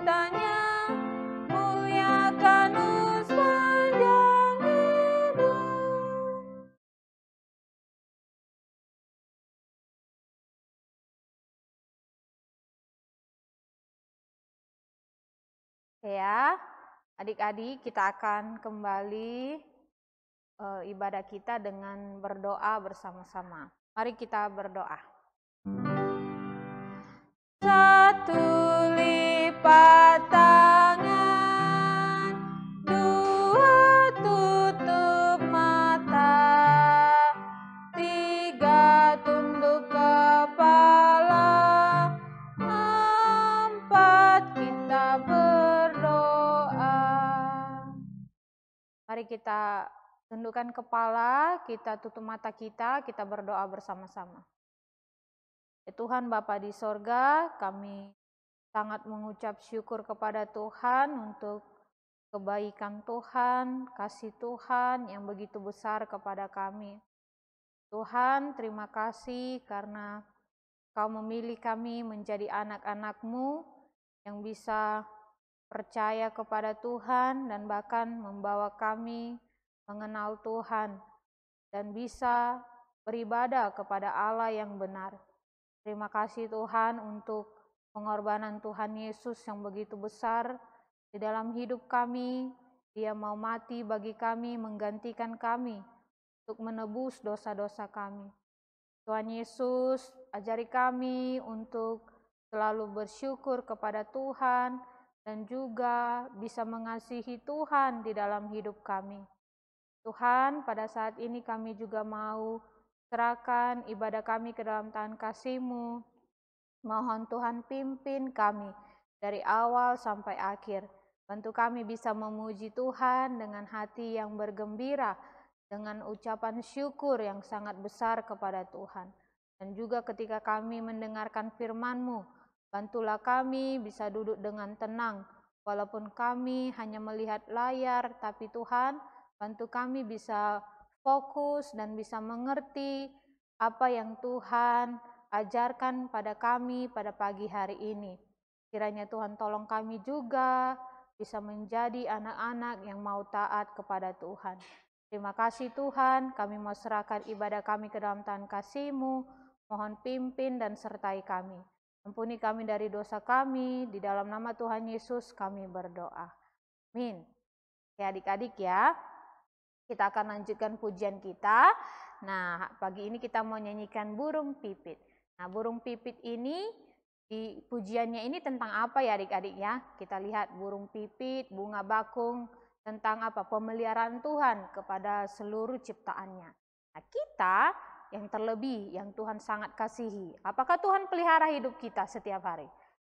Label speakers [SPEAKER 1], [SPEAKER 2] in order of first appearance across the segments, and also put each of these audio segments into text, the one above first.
[SPEAKER 1] ciptanya, muliakan sepanjang hidup. Ya, adik-adik, kita akan kembali ibadah kita dengan berdoa bersama-sama. Mari kita berdoa. Satu lipat tangan, dua tutup mata, tiga tunduk kepala, empat kita berdoa. Mari kita tundukkan kepala, kita tutup mata kita berdoa bersama-sama. Ya Tuhan Bapa di sorga, kami sangat mengucap syukur kepada Tuhan untuk kebaikan Tuhan, kasih Tuhan yang begitu besar kepada kami. Tuhan, terima kasih karena Kau memilih kami menjadi anak-anak-Mu yang bisa percaya kepada Tuhan dan bahkan membawa kami mengenal Tuhan dan bisa beribadah kepada Allah yang benar. Terima kasih Tuhan untuk pengorbanan Tuhan Yesus yang begitu besar di dalam hidup kami. Dia mau mati bagi kami, menggantikan kami untuk menebus dosa-dosa kami. Tuhan Yesus, ajari kami untuk selalu bersyukur kepada Tuhan dan juga bisa mengasihi Tuhan di dalam hidup kami. Tuhan, pada saat ini kami juga mau serahkan ibadah kami ke dalam tangan kasih-Mu. Mohon Tuhan pimpin kami dari awal sampai akhir. Bantu kami bisa memuji Tuhan dengan hati yang bergembira, dengan ucapan syukur yang sangat besar kepada Tuhan. Dan juga ketika kami mendengarkan firman-Mu, bantulah kami bisa duduk dengan tenang. Walaupun kami hanya melihat layar, tapi Tuhan, bantu kami bisa fokus dan bisa mengerti apa yang Tuhan ajarkan pada kami pada pagi hari ini. Kiranya Tuhan tolong kami juga bisa menjadi anak-anak yang mau taat kepada Tuhan. Terima kasih Tuhan, kami mau serahkan ibadah kami ke dalam tangan kasih-Mu. Mohon pimpin dan sertai kami. Ampuni kami dari dosa kami, di dalam nama Tuhan Yesus kami berdoa. Amin. Ya adik-adik ya. Kita akan lanjutkan pujian kita. Nah, pagi ini kita mau nyanyikan Burung Pipit. Nah, Burung Pipit ini, di pujiannya ini tentang apa ya adik-adik ya? Kita lihat burung pipit, bunga bakung, tentang apa? Pemeliharaan Tuhan kepada seluruh ciptaannya. Nah, kita yang terlebih, yang Tuhan sangat kasihi. Apakah Tuhan pelihara hidup kita setiap hari?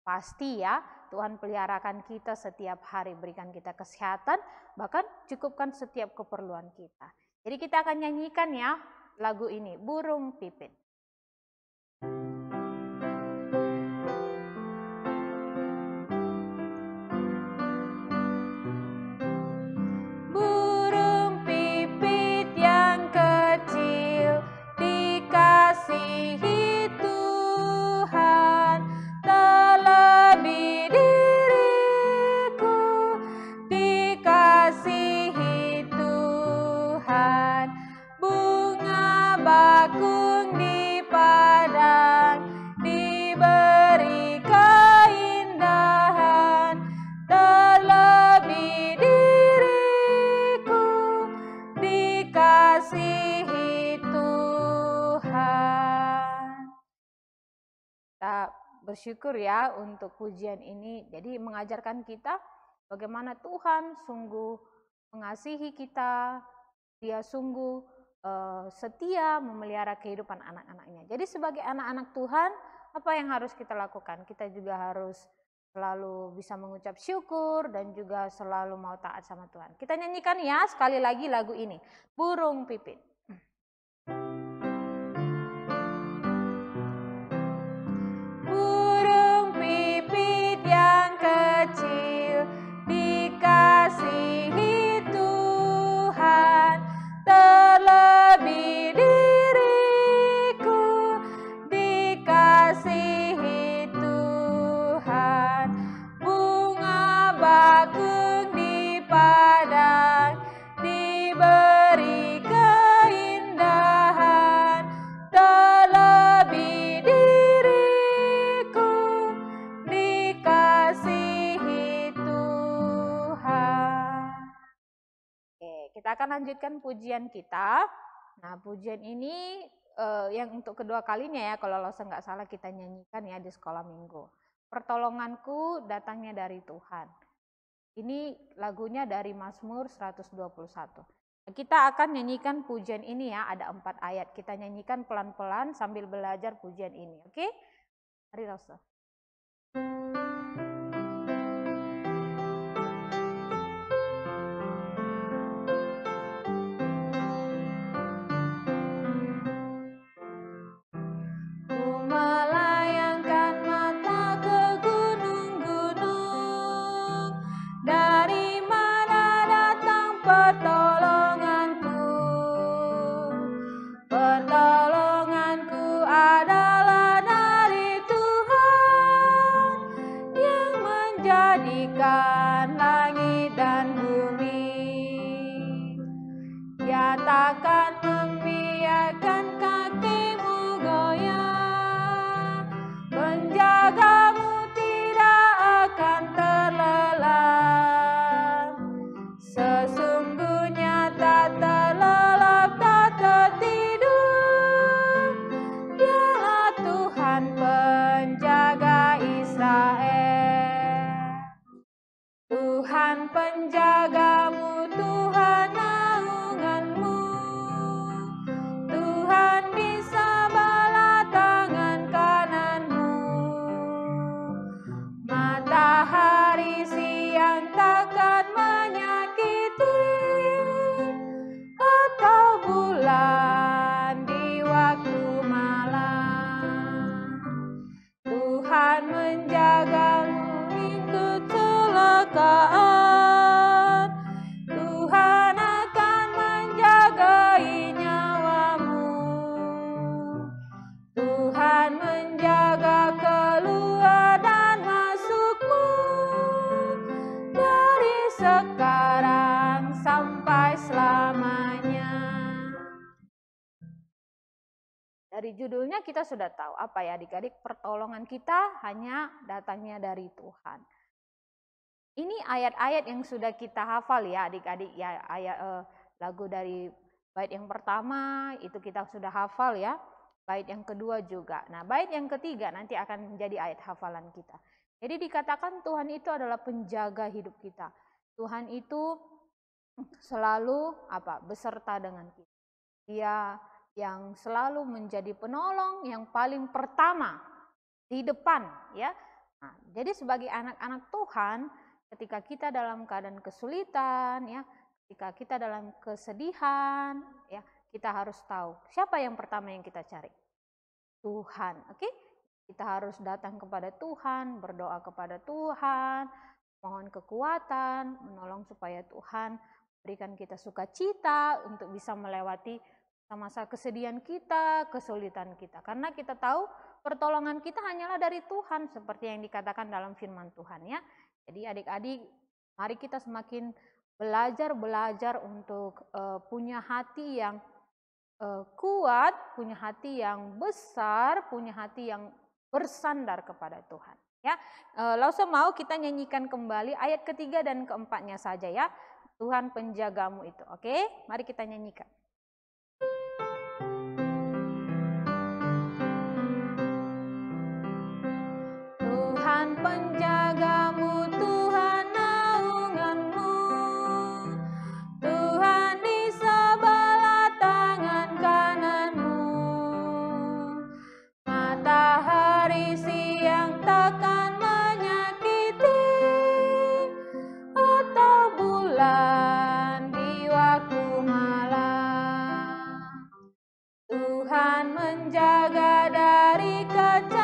[SPEAKER 1] Pasti ya, Tuhan peliharakan kita setiap hari, berikan kita kesehatan, bahkan cukupkan setiap keperluan kita. Jadi kita akan nyanyikan ya lagu ini, Burung Pipit. Burung pipit yang kecil dikasihi Tuhan, terlebih diriku dikasihi Tuhan. Bunga bakung di padang diberi keindahan, terlebih diriku dikasihi Tuhan. Kita bersyukur ya untuk pujian ini. Jadi mengajarkan kita bagaimana Tuhan sungguh mengasihi kita. Dia sungguh setia memelihara kehidupan anak-anaknya. Jadi sebagai anak-anak Tuhan, apa yang harus kita lakukan? Kita juga harus selalu bisa mengucap syukur dan juga selalu mau taat sama Tuhan. Kita nyanyikan ya sekali lagi lagu ini, Burung Pipit. Burung pipit yang kecil dikasihi Tuhan, terlebih diriku dikasihi Tuhan. Bunga kita akan lanjutkan pujian kita. Nah, pujian ini yang untuk kedua kalinya ya, kalau Lause nggak salah kita nyanyikan ya di sekolah minggu. Pertolonganku datangnya dari Tuhan. Ini lagunya dari Mazmur 121. Kita akan nyanyikan pujian ini ya, ada 4 ayat. Kita nyanyikan pelan-pelan sambil belajar pujian ini, oke? Mari Lause. Dari judulnya kita sudah tahu apa ya adik-adik, pertolongan kita hanya datangnya dari Tuhan. Ini ayat-ayat yang sudah kita hafal ya adik-adik ya, lagu dari bait yang pertama itu kita sudah hafal ya, bait yang kedua juga. Nah, bait yang ketiga nanti akan menjadi ayat hafalan kita. Jadi dikatakan Tuhan itu adalah penjaga hidup kita. Tuhan itu selalu beserta dengan kita. Dia yang selalu menjadi penolong yang paling pertama di depan ya. Nah, jadi sebagai anak-anak Tuhan, ketika kita dalam keadaan kesulitan ya, ketika kita dalam kesedihan ya, kita harus tahu siapa yang pertama yang kita cari. Tuhan, oke? Kita harus datang kepada Tuhan, berdoa kepada Tuhan, mohon kekuatan, menolong supaya Tuhan berikan kita sukacita untuk bisa melewati masa kesedihan kita, kesulitan kita. Karena kita tahu pertolongan kita hanyalah dari Tuhan, seperti yang dikatakan dalam firman Tuhan ya. Jadi adik-adik, mari kita semakin belajar untuk punya hati yang kuat, punya hati yang besar, punya hati yang bersandar kepada Tuhan. Ya, Lause mau kita nyanyikan kembali ayat ketiga dan keempatnya saja ya. Tuhan penjagamu itu, oke? Mari kita nyanyikan. Tuhan penjagamu, Tuhan naunganmu, Tuhan di sebelah tangan kananmu. Matahari siang takkan menyakiti, atau bulan di waktu malam. Tuhan menjaga dari kecelakaan,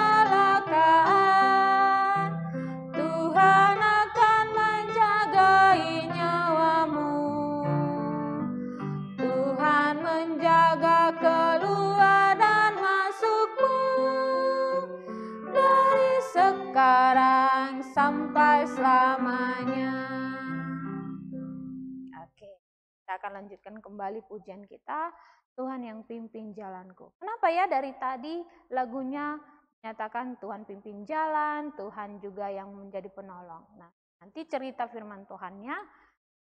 [SPEAKER 1] Tuhan akan menjagai nyawamu. Tuhan menjaga keluar dan masukmu dari sekarang sampai selamanya. Oke, kita akan lanjutkan kembali pujian kita. Tuhan yang pimpin jalanku. Kenapa ya dari tadi lagunya menyatakan Tuhan pimpin jalan, Tuhan juga yang menjadi penolong. Nah, nanti cerita firman Tuhannya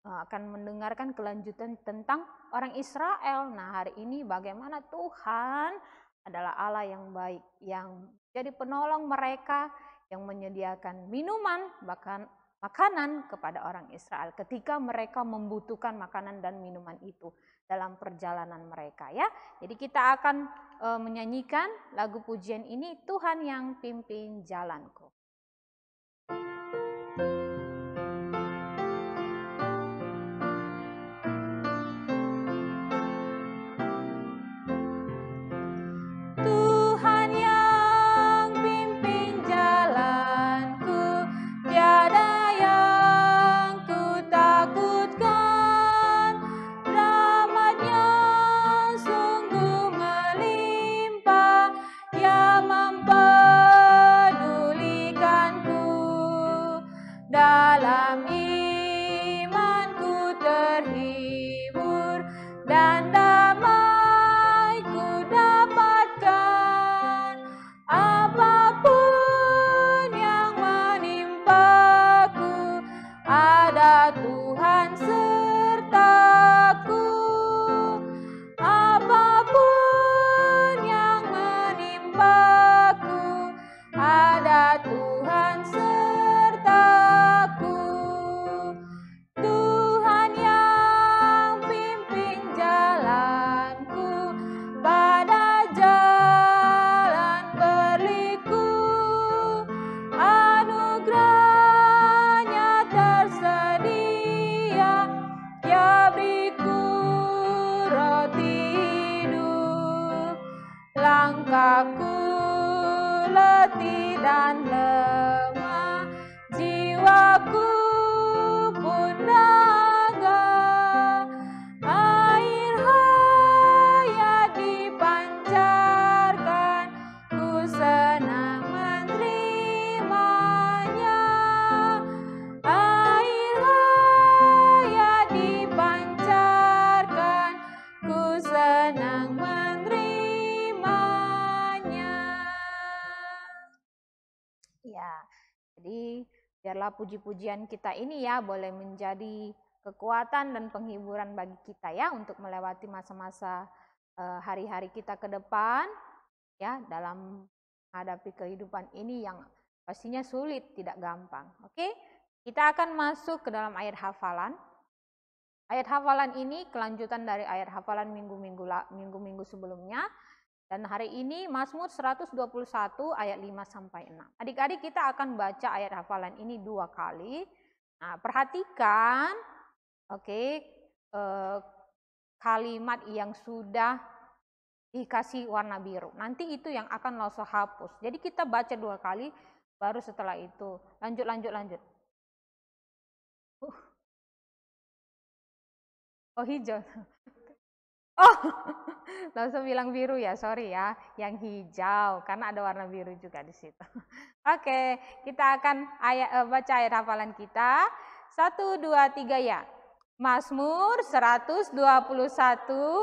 [SPEAKER 1] akan mendengarkan kelanjutan tentang orang Israel. Nah, hari ini bagaimana Tuhan adalah Allah yang baik, yang jadi penolong mereka, yang menyediakan minuman, bahkan makanan kepada orang Israel ketika mereka membutuhkan makanan dan minuman itu dalam perjalanan mereka, ya. Jadi kita akan menyanyikan lagu pujian ini, Tuhan yang pimpin jalanku. Tuhan yang pimpin jalanku, tiada yang ku takutkan. Rahmat-Nya sungguh melimpah, yang mempedulikanku. Dalam imanku terhibur dan damai ku dapatkan. Apapun yang menimpaku, ada Tuhan sertaku. Apapun yang menimpaku, ada Tuhan sertaku. Tuhan yang pimpin jalanku, pada jalan berliku. Anugerah-Nya tersedia, Ia beriku roti hidup. Langkahku letih dan lemah, jiwaku pun dahaga. Air hayat dipancarkan, ku senang menerimanya. Air hayat dipancarkan, ku senang menerimanya. Ya, jadi biarlah puji-pujian kita ini ya boleh menjadi kekuatan dan penghiburan bagi kita ya untuk melewati masa-masa hari-hari kita ke depan ya dalam menghadapi kehidupan ini yang pastinya sulit, tidak gampang. Oke, kita akan masuk ke dalam ayat hafalan. Ayat hafalan ini kelanjutan dari ayat hafalan minggu-minggu sebelumnya. Dan hari ini Mazmur 121 ayat 5 sampai 6. Adik-adik, kita akan baca ayat hafalan ini 2 kali. Nah, perhatikan kalimat yang sudah dikasih warna biru. Nanti itu yang akan Lauso hapus. Jadi kita baca 2 kali, baru setelah itu lanjut. Oh, hijau. Oh, langsung bilang biru ya, sorry ya, yang hijau karena ada warna biru juga di situ. Oke, kita akan baca ayat hafalan kita. 1, 2, 3 ya. Mazmur 121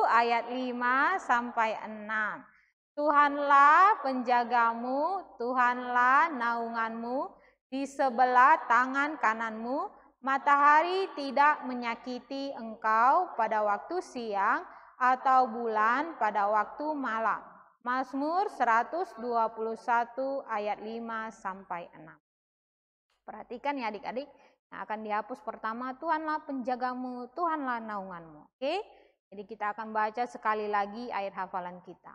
[SPEAKER 1] ayat 5 sampai 6. Tuhanlah penjagamu, Tuhanlah naunganmu, di sebelah tangan kananmu, matahari tidak menyakiti engkau pada waktu siang, atau bulan pada waktu malam. Mazmur 121 ayat 5 sampai 6. Perhatikan ya adik-adik, yang akan dihapus pertama, Tuhanlah penjagamu, Tuhanlah naunganmu. Oke? Jadi kita akan baca sekali lagi ayat hafalan kita.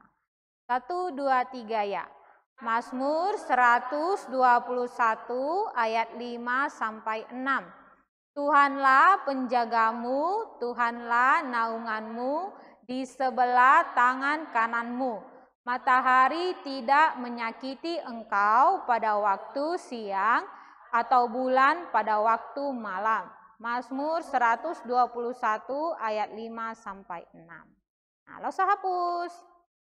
[SPEAKER 1] 1, 2, 3 ya. Mazmur 121 ayat 5 sampai 6. Tuhanlah penjagamu, Tuhanlah naunganmu, di sebelah tangan kananmu. Matahari tidak menyakiti engkau pada waktu siang, atau bulan pada waktu malam. Mazmur 121 ayat 5 sampai 6. Nah, Lauso hapus.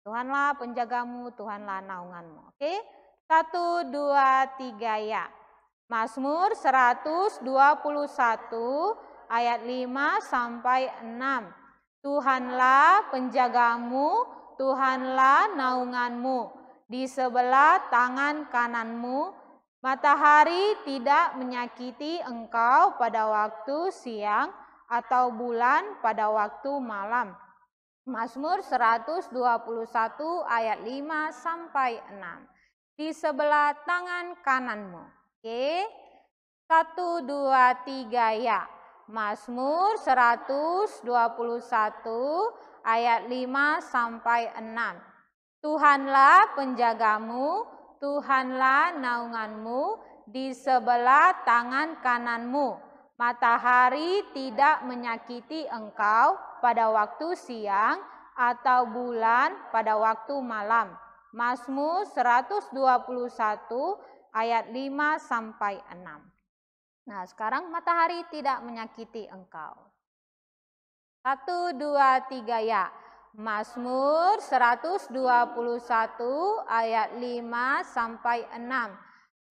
[SPEAKER 1] Tuhanlah penjagamu, Tuhanlah naunganmu. Oke? 1, 2, 3 ya. Mazmur 121 ayat 5 sampai 6. Tuhanlah penjagamu, Tuhanlah naunganmu, di sebelah tangan kananmu. Matahari tidak menyakiti engkau pada waktu siang, atau bulan pada waktu malam. Mazmur 121 ayat 5 sampai 6. Di sebelah tangan kananmu. Oke. 1, 2, 3 ya. Mazmur 121 ayat 5 sampai 6. Tuhanlah penjagamu, Tuhanlah naunganmu di sebelah tangan kananmu. Matahari tidak menyakiti engkau pada waktu siang atau bulan pada waktu malam. Mazmur 121 ayat 5 sampai 6. Nah, sekarang matahari tidak menyakiti engkau. 1, 2, 3 ya. Mazmur 121 ayat 5 sampai 6.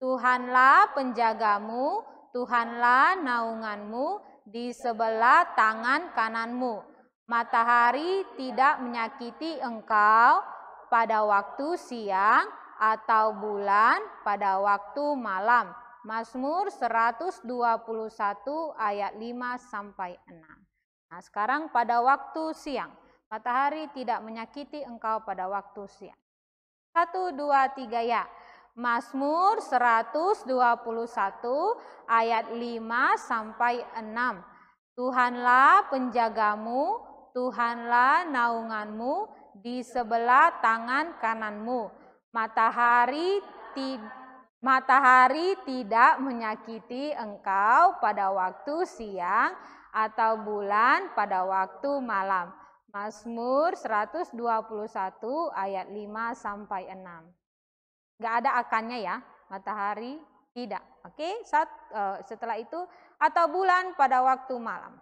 [SPEAKER 1] Tuhanlah penjagamu, Tuhanlah naunganmu di sebelah tangan kananmu. Matahari tidak menyakiti engkau pada waktu siang atau bulan pada waktu malam. Mazmur 121 ayat 5 sampai 6. Nah, sekarang pada waktu siang. Matahari tidak menyakiti engkau pada waktu siang. 1, 2, 3 ya. Mazmur 121 ayat 5 sampai 6. Tuhanlah penjagamu, Tuhanlah naunganmu di sebelah tangan kananmu. Matahari tidak menyakiti engkau pada waktu siang atau bulan pada waktu malam. Mazmur 121 ayat 5 sampai 6. Nggak ada akannya ya, matahari tidak. Oke, setelah itu atau bulan pada waktu malam.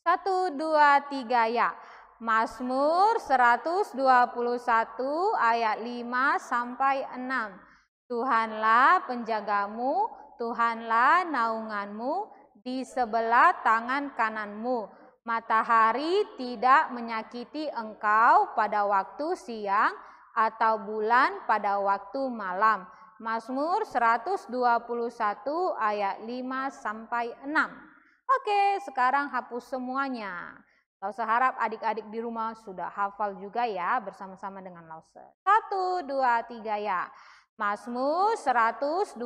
[SPEAKER 1] 1, 2, 3 ya. Mazmur 121 ayat 5 sampai 6. Tuhanlah penjagamu, Tuhanlah naunganmu di sebelah tangan kananmu. Matahari tidak menyakiti engkau pada waktu siang atau bulan pada waktu malam. Mazmur 121 ayat 5 sampai 6. Oke, sekarang hapus semuanya. Lause harap adik-adik di rumah sudah hafal juga ya bersama-sama dengan Lause. 1, 2, 3 ya. Mazmur 121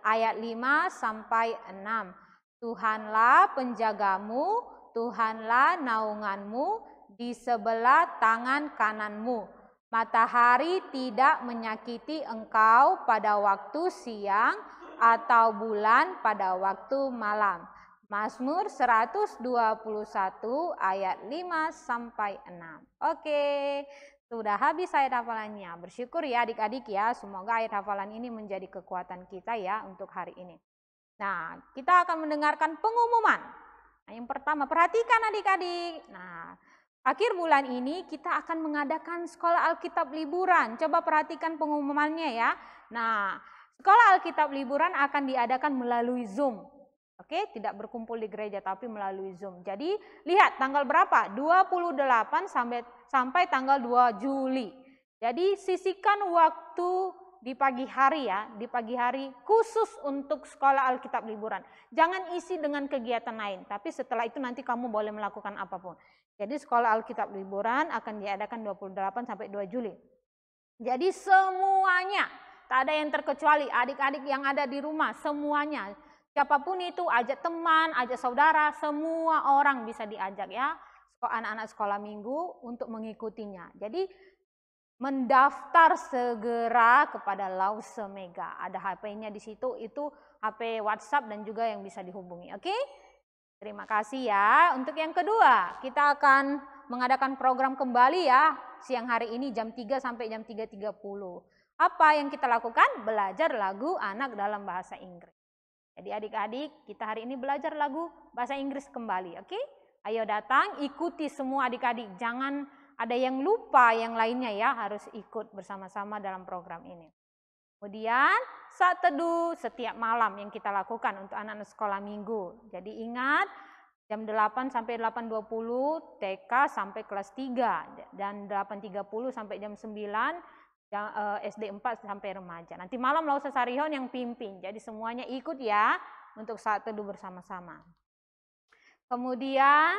[SPEAKER 1] ayat 5 sampai 6. Tuhanlah penjagamu, Tuhanlah naunganmu di sebelah tangan kananmu. Matahari tidak menyakiti engkau pada waktu siang atau bulan pada waktu malam. Mazmur 121 ayat 5 sampai 6. Oke, sudah habis ayat hafalannya. Bersyukur ya adik-adik ya, semoga ayat hafalan ini menjadi kekuatan kita ya untuk hari ini. Nah, kita akan mendengarkan pengumuman. Nah, yang pertama, perhatikan adik-adik. Nah, akhir bulan ini kita akan mengadakan sekolah Alkitab liburan. Coba perhatikan pengumumannya ya. Nah, sekolah Alkitab liburan akan diadakan melalui Zoom. Oke, tidak berkumpul di gereja tapi melalui Zoom. Jadi, lihat tanggal berapa? 28 sampai tanggal 2 Juli. Jadi, sisihkan waktu di pagi hari ya, di pagi hari khusus untuk sekolah Alkitab liburan. Jangan isi dengan kegiatan lain, tapi setelah itu nanti kamu boleh melakukan apapun. Jadi sekolah Alkitab liburan akan diadakan 28 sampai 2 Juli. Jadi semuanya, tak ada yang terkecuali, adik-adik yang ada di rumah, semuanya. Siapapun itu, ajak teman, ajak saudara, semua orang bisa diajak ya, anak-anak sekolah minggu untuk mengikutinya. Jadi mendaftar segera kepada Lause Mega. Ada HP-nya di situ, itu HP WhatsApp dan juga yang bisa dihubungi. Oke? Terima kasih ya. Untuk yang kedua, kita akan mengadakan program kembali ya, siang hari ini jam 3 sampai jam 3.30. Apa yang kita lakukan? Belajar lagu anak dalam bahasa Inggris. Jadi adik-adik, kita hari ini belajar lagu bahasa Inggris kembali. Oke? Ayo datang, ikuti semua adik-adik. Jangan ada yang lupa, yang lainnya ya, harus ikut bersama-sama dalam program ini. Kemudian saat teduh setiap malam yang kita lakukan untuk anak-anak sekolah minggu. Jadi ingat jam 8 sampai 8.20 TK sampai kelas 3 dan 8.30 sampai jam 9 SD 4 sampai remaja. Nanti malam Lause Sarihon yang pimpin. Jadi semuanya ikut ya. untuk saat teduh bersama-sama. Kemudian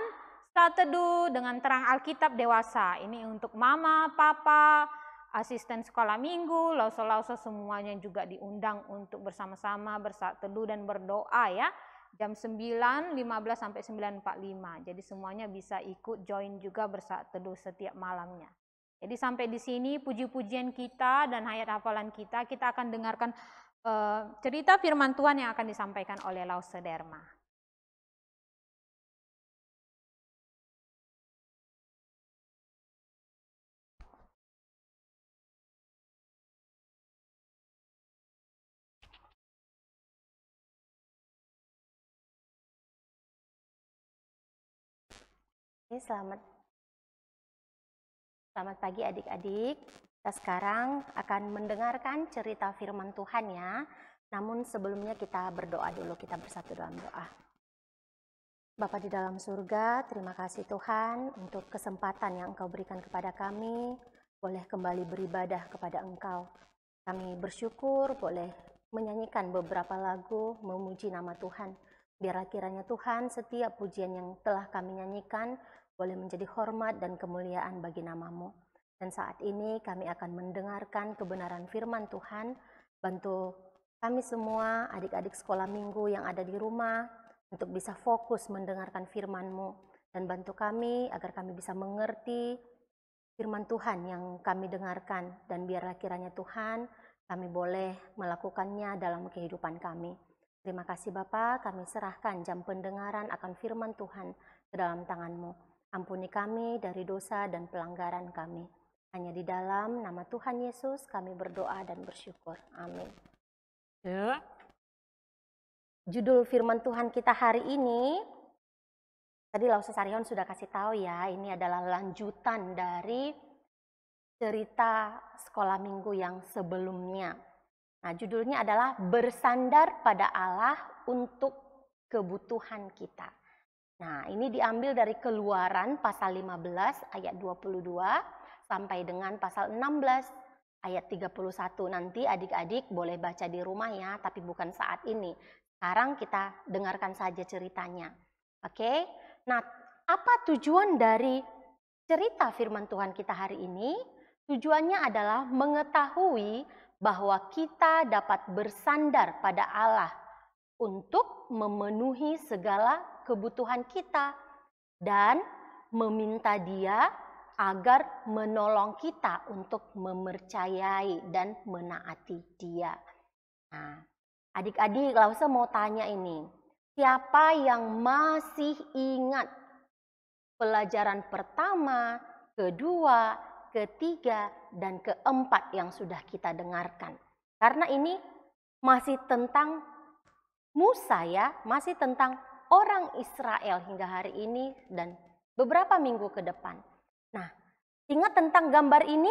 [SPEAKER 1] saat teduh dengan terang Alkitab dewasa. Ini untuk mama, papa, asisten sekolah minggu, lauso-lauso semuanya juga diundang untuk bersama-sama bersaat teduh dan berdoa ya. Jam 9.15 sampai 9.45. Jadi semuanya bisa ikut join juga bersaat teduh setiap malamnya. Jadi sampai di sini puji-pujian kita dan hayat hafalan kita akan dengarkan cerita firman Tuhan yang akan disampaikan oleh Lause Derma.
[SPEAKER 2] Selamat pagi adik-adik. Kita sekarang akan mendengarkan cerita firman Tuhan ya. Namun sebelumnya kita berdoa dulu, kita bersatu dalam doa. Bapa di dalam surga, terima kasih Tuhan untuk kesempatan yang Engkau berikan kepada kami, boleh kembali beribadah kepada Engkau. Kami bersyukur boleh menyanyikan beberapa lagu memuji nama Tuhan. Biarlah kiranya Tuhan setiap pujian yang telah kami nyanyikan boleh menjadi hormat dan kemuliaan bagi nama-Mu. Dan saat ini kami akan mendengarkan kebenaran firman Tuhan. Bantu kami semua, adik-adik sekolah minggu yang ada di rumah, untuk bisa fokus mendengarkan firman-Mu. Dan bantu kami agar kami bisa mengerti firman Tuhan yang kami dengarkan. Dan biarlah kiranya Tuhan, kami boleh melakukannya dalam kehidupan kami. Terima kasih Bapa, kami serahkan jam pendengaran akan firman Tuhan ke dalam tangan-Mu. Ampuni kami dari dosa dan pelanggaran kami. Hanya di dalam nama Tuhan Yesus kami berdoa dan bersyukur. Amin. Ya. Judul firman Tuhan kita hari ini, tadi Lause Saryon sudah kasih tahu ya, ini adalah lanjutan dari cerita sekolah minggu yang sebelumnya. Nah, judulnya adalah bersandar pada Allah untuk kebutuhan kita. Nah, ini diambil dari Keluaran pasal 15 ayat 22 sampai dengan pasal 16 ayat 31. Nanti adik-adik boleh baca di rumah ya, tapi bukan saat ini. Sekarang kita dengarkan saja ceritanya. Oke? Nah, apa tujuan dari cerita firman Tuhan kita hari ini? Tujuannya adalah mengetahui bahwa kita dapat bersandar pada Allah untuk memenuhi segala kebutuhan kita dan meminta Dia agar menolong kita untuk mempercayai dan menaati Dia. Nah, adik-adik, Lause mau tanya ini, siapa yang masih ingat pelajaran pertama, kedua, ketiga, dan keempat yang sudah kita dengarkan? Karena ini masih tentang Musa ya, masih tentang orang Israel hingga hari ini dan beberapa minggu ke depan. Nah, ingat tentang gambar ini?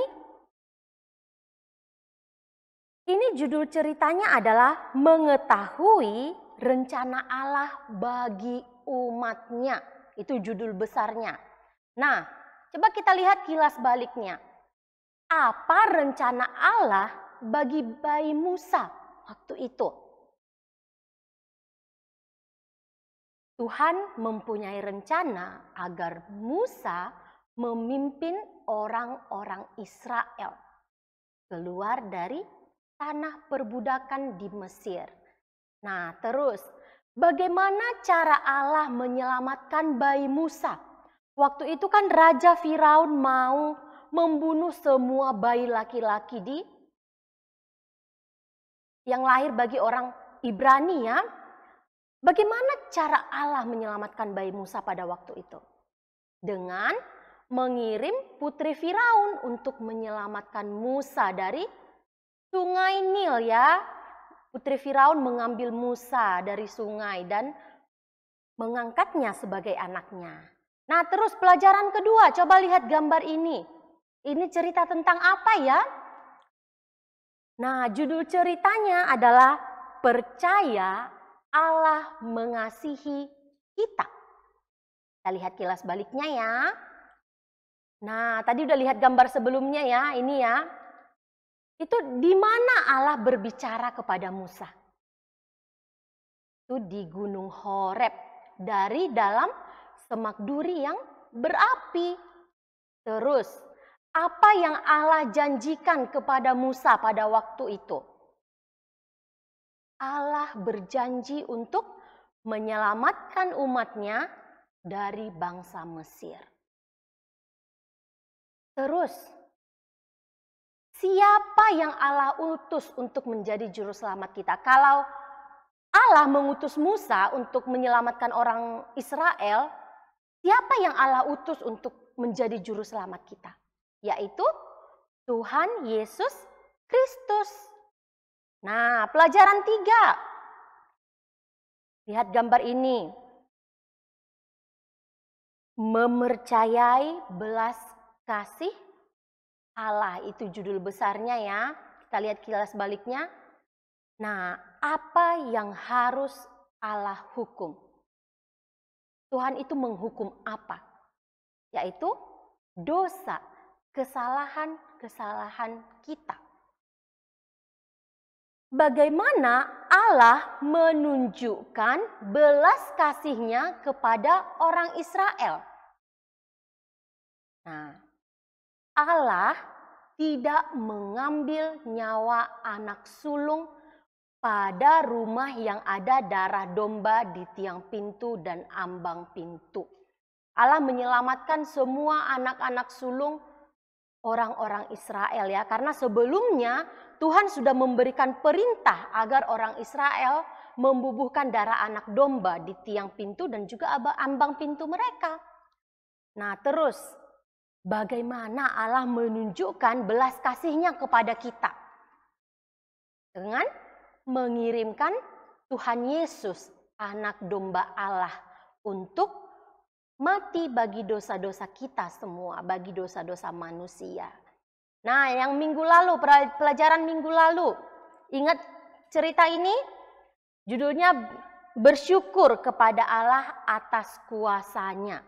[SPEAKER 2] Ini judul ceritanya adalah mengetahui rencana Allah bagi umatnya. Itu judul besarnya. Nah, coba kita lihat kilas baliknya. Apa rencana Allah bagi bayi Musa waktu itu? Tuhan mempunyai rencana agar Musa memimpin orang-orang Israel keluar dari tanah perbudakan di Mesir. Nah, terus bagaimana cara Allah menyelamatkan bayi Musa? Waktu itu kan Raja Firaun mau membunuh semua bayi laki-laki yang lahir bagi orang Ibrani ya. Bagaimana cara Allah menyelamatkan bayi Musa pada waktu itu? Dengan mengirim putri Firaun untuk menyelamatkan Musa dari sungai Nil ya. Putri Firaun mengambil Musa dari sungai dan mengangkatnya sebagai anaknya. Nah, terus pelajaran kedua, coba lihat gambar ini. Ini cerita tentang apa ya? Nah, judul ceritanya adalah percaya Allah mengasihi kita. Kita lihat kilas baliknya ya. Nah, tadi udah lihat gambar sebelumnya ya, ini ya. Itu di mana Allah berbicara kepada Musa. itu di Gunung Horeb dari dalam semak duri yang berapi. Terus, apa yang Allah janjikan kepada Musa pada waktu itu? Allah berjanji untuk menyelamatkan umatnya dari bangsa Mesir. Terus, siapa yang Allah utus untuk menjadi juru selamat kita? Kalau Allah mengutus Musa untuk menyelamatkan orang Israel, siapa yang Allah utus untuk menjadi juru selamat kita? Yaitu Tuhan Yesus Kristus. Nah, pelajaran 3. Lihat gambar ini. Mempercayai belas kasih Allah, itu judul besarnya ya. Kita lihat kilas baliknya. Nah, apa yang harus Allah hukum? Tuhan itu menghukum apa? Yaitu dosa, kesalahan-kesalahan kita. Bagaimana Allah menunjukkan belas kasih-Nya kepada orang Israel? Nah, Allah tidak mengambil nyawa anak sulung pada rumah yang ada darah domba di tiang pintu dan ambang pintu. Allah menyelamatkan semua anak-anak sulung orang-orang Israel ya, karena sebelumnya Tuhan sudah memberikan perintah agar orang Israel membubuhkan darah anak domba di tiang pintu dan juga ambang pintu mereka. Nah, terus bagaimana Allah menunjukkan belas kasih-Nya kepada kita? Dengan mengirimkan Tuhan Yesus, anak domba Allah, untuk mati bagi dosa-dosa kita semua, bagi dosa-dosa manusia. Nah, yang minggu lalu, pelajaran minggu lalu, ingat cerita ini? Judulnya bersyukur kepada Allah atas kuasa-Nya.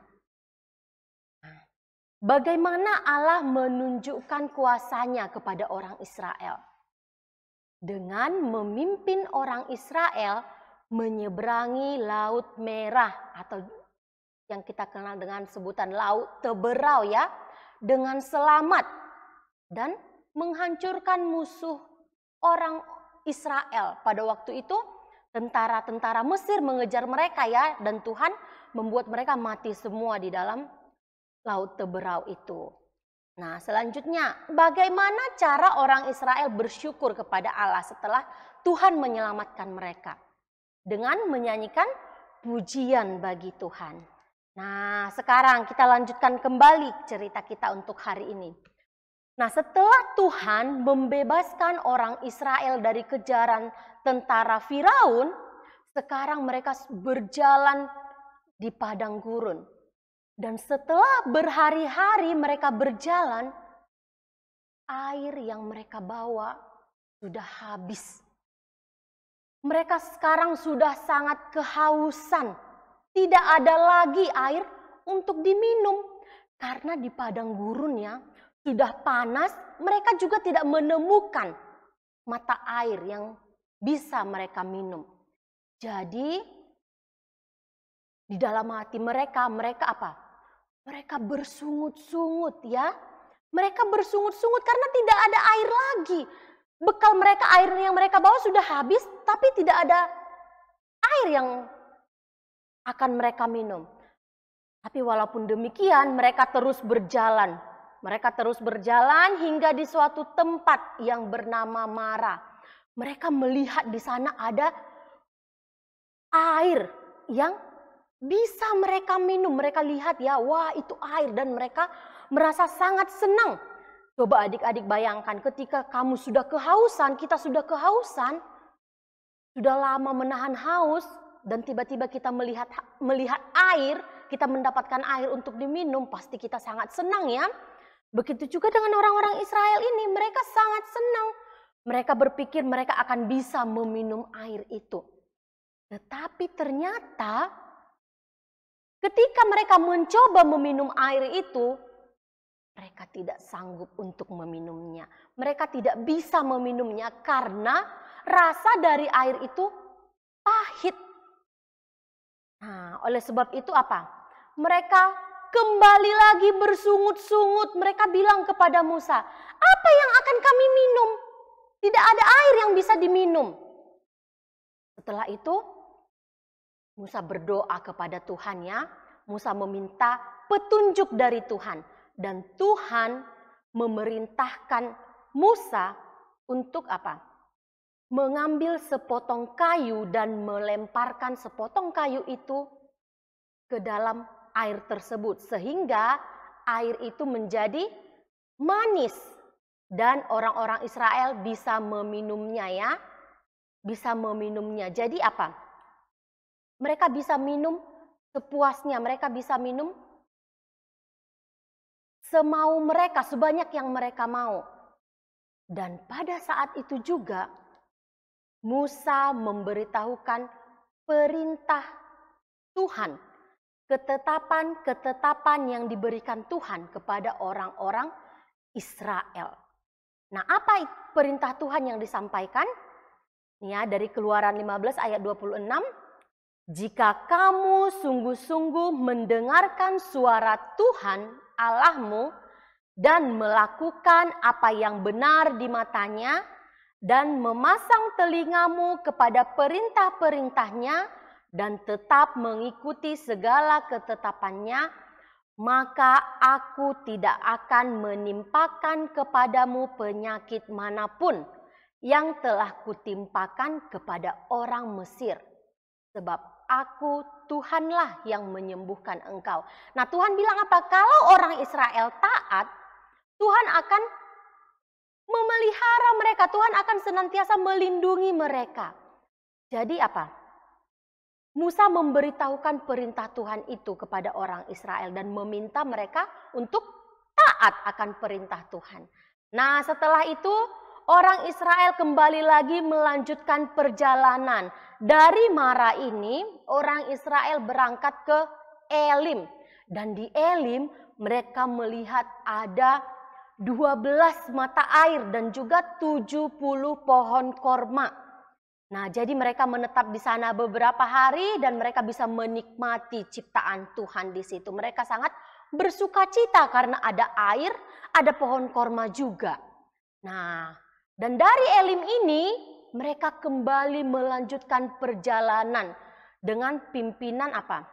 [SPEAKER 2] Bagaimana Allah menunjukkan kuasa-Nya kepada orang Israel? Dengan memimpin orang Israel menyeberangi Laut Merah atau yang kita kenal dengan sebutan Laut Teberau ya, dengan selamat dan menghancurkan musuh orang Israel. Pada waktu itu tentara-tentara Mesir mengejar mereka ya, dan Tuhan membuat mereka mati semua di dalam Laut Teberau itu. Nah, selanjutnya bagaimana cara orang Israel bersyukur kepada Allah setelah Tuhan menyelamatkan mereka? Dengan menyanyikan pujian bagi Tuhan. Nah, sekarang kita lanjutkan kembali cerita kita untuk hari ini. Nah, setelah Tuhan membebaskan orang Israel dari kejaran tentara Firaun, sekarang mereka berjalan di padang gurun. Dan setelah berhari-hari mereka berjalan, air yang mereka bawa sudah habis. Mereka sekarang sudah sangat kehausan. Tidak ada lagi air untuk diminum. Karena di padang gurunnya sudah panas, mereka juga tidak menemukan mata air yang bisa mereka minum. Jadi di dalam hati mereka apa? Mereka bersungut-sungut ya. Mereka bersungut-sungut karena tidak ada air lagi. Bekal mereka, air yang mereka bawa sudah habis, tapi tidak ada air yang akan mereka minum. Tapi walaupun demikian, mereka terus berjalan. Mereka terus berjalan hingga di suatu tempat yang bernama Mara. Mereka melihat di sana ada air yang bisa mereka minum. Mereka lihat ya, wah itu air, dan mereka merasa sangat senang. Coba adik-adik bayangkan ketika kamu sudah kehausan, kita sudah kehausan, sudah lama menahan haus, dan tiba-tiba kita melihat air, kita mendapatkan air untuk diminum, pasti kita sangat senang ya. Begitu juga dengan orang-orang Israel ini, mereka sangat senang. Mereka berpikir mereka akan bisa meminum air itu. Tetapi ternyata ketika mereka mencoba meminum air itu, mereka tidak sanggup untuk meminumnya. Mereka tidak bisa meminumnya karena rasa dari air itu pahit. Nah, oleh sebab itu apa? Mereka kembali lagi bersungut-sungut. Mereka bilang kepada Musa, apa yang akan kami minum? Tidak ada air yang bisa diminum. Setelah itu, Musa berdoa kepada Tuhannya. Musa meminta petunjuk dari Tuhan. Dan Tuhan memerintahkan Musa untuk apa? Mengambil sepotong kayu dan melemparkan sepotong kayu itu ke dalam air tersebut. Sehingga air itu menjadi manis. Dan orang-orang Israel bisa meminumnya ya. Bisa meminumnya. Jadi apa? Mereka bisa minum sepuasnya. Mereka bisa minum semau mereka, sebanyak yang mereka mau. Dan pada saat itu juga Musa memberitahukan perintah Tuhan. Ketetapan-ketetapan yang diberikan Tuhan kepada orang-orang Israel. Nah, apa perintah Tuhan yang disampaikan? Ya, dari Keluaran 15 ayat 26. Jika kamu sungguh-sungguh mendengarkan suara Tuhan Allahmu dan melakukan apa yang benar di matanya dan memasang telingamu kepada perintah-perintahnya dan tetap mengikuti segala ketetapannya, maka aku tidak akan menimpakan kepadamu penyakit manapun yang telah kutimpakan kepada orang Mesir. Sebab aku Tuhanlah yang menyembuhkan engkau. Nah, Tuhan bilang apa? Kalau orang Israel taat, Tuhan akan memelihara mereka. Tuhan akan senantiasa melindungi mereka. Jadi apa? Musa memberitahukan perintah Tuhan itu kepada orang Israel dan meminta mereka untuk taat akan perintah Tuhan. Nah, setelah itu orang Israel kembali lagi melanjutkan perjalanan. Dari Mara ini, orang Israel berangkat ke Elim. Dan di Elim mereka melihat ada 12 mata air dan juga 70 pohon korma. Nah, jadi mereka menetap di sana beberapa hari dan mereka bisa menikmati ciptaan Tuhan di situ. Mereka sangat bersuka cita karena ada air, ada pohon korma juga. Nah, dan dari Elim ini mereka kembali melanjutkan perjalanan dengan pimpinan apa?